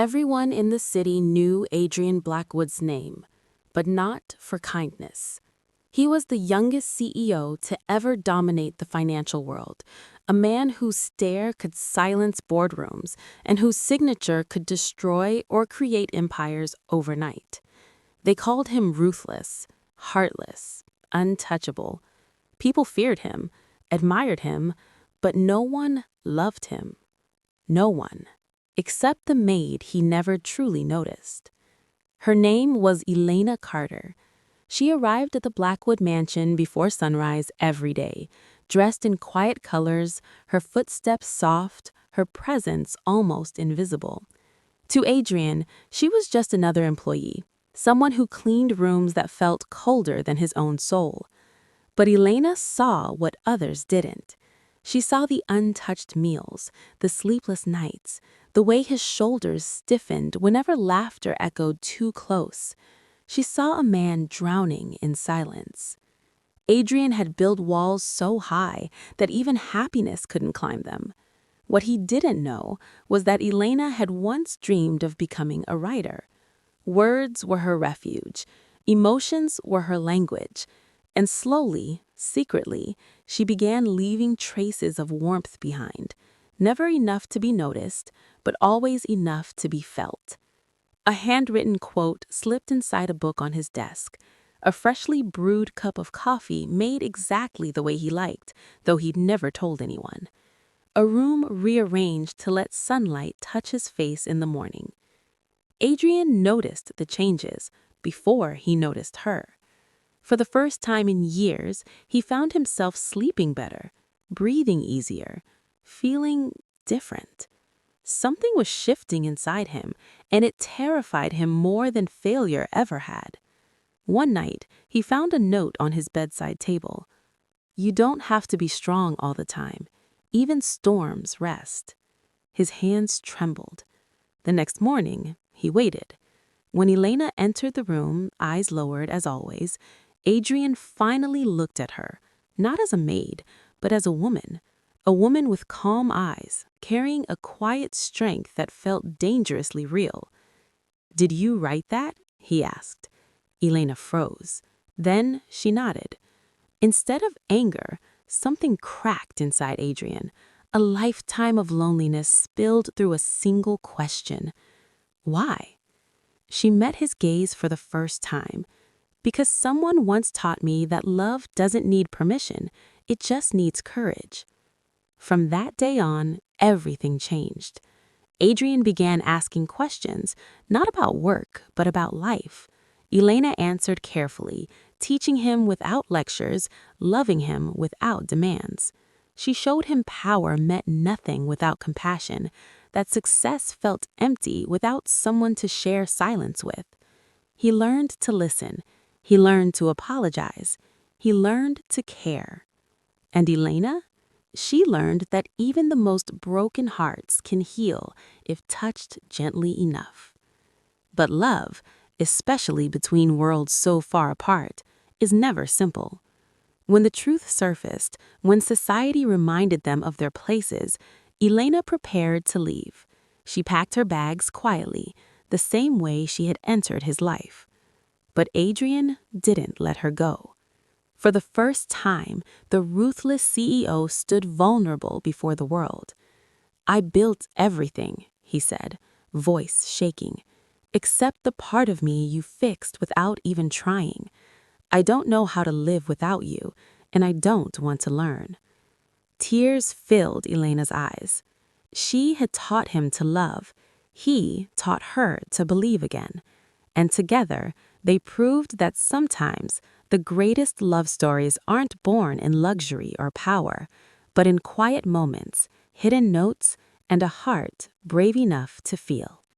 Everyone in the city knew Adrian Blackwood's name, but not for kindness. He was the youngest CEO to ever dominate the financial world, a man whose stare could silence boardrooms and whose signature could destroy or create empires overnight. They called him ruthless, heartless, untouchable. People feared him, admired him, but no one loved him. No one, except the maid he never truly noticed. Her name was Elena Carter. She arrived at the Blackwood mansion before sunrise every day, dressed in quiet colors, her footsteps soft, her presence almost invisible. To Adrian, she was just another employee, someone who cleaned rooms that felt colder than his own soul. But Elena saw what others didn't. She saw the untouched meals, the sleepless nights, the way his shoulders stiffened whenever laughter echoed too close. She saw a man drowning in silence. Adrian had built walls so high that even happiness couldn't climb them. What he didn't know was that Elena had once dreamed of becoming a writer. Words were her refuge, emotions were her language, and slowly, secretly, she began leaving traces of warmth behind, never enough to be noticed, but always enough to be felt. A handwritten quote slipped inside a book on his desk. A freshly brewed cup of coffee made exactly the way he liked, though he'd never told anyone. A room rearranged to let sunlight touch his face in the morning. Adrian noticed the changes before he noticed her. For the first time in years, he found himself sleeping better, breathing easier, feeling different. Something was shifting inside him, and it terrified him more than failure ever had. One night, he found a note on his bedside table. "You don't have to be strong all the time. Even storms rest." His hands trembled. The next morning, he waited. When Elena entered the room, eyes lowered as always, Adrian finally looked at her, not as a maid, but as a woman with calm eyes, carrying a quiet strength that felt dangerously real. "Did you write that?" he asked. Elena froze. Then she nodded. Instead of anger, something cracked inside Adrian. A lifetime of loneliness spilled through a single question. Why? She met his gaze for the first time. "Because someone once taught me that love doesn't need permission, it just needs courage." From that day on, everything changed. Adrian began asking questions, not about work, but about life. Elena answered carefully, teaching him without lectures, loving him without demands. She showed him power meant nothing without compassion, that success felt empty without someone to share silence with. He learned to listen. He learned to apologize. He learned to care. And Elena? She learned that even the most broken hearts can heal if touched gently enough. But love, especially between worlds so far apart, is never simple. When the truth surfaced, when society reminded them of their places, Elena prepared to leave. She packed her bags quietly, the same way she had entered his life. But Adrian didn't let her go. For the first time, the ruthless CEO stood vulnerable before the world. "I built everything," he said, voice shaking, "except the part of me you fixed without even trying. I don't know how to live without you, and I don't want to learn." Tears filled Elena's eyes. She had taught him to love. He taught her to believe again. And together, they proved that sometimes the greatest love stories aren't born in luxury or power, but in quiet moments, hidden notes, and a heart brave enough to feel.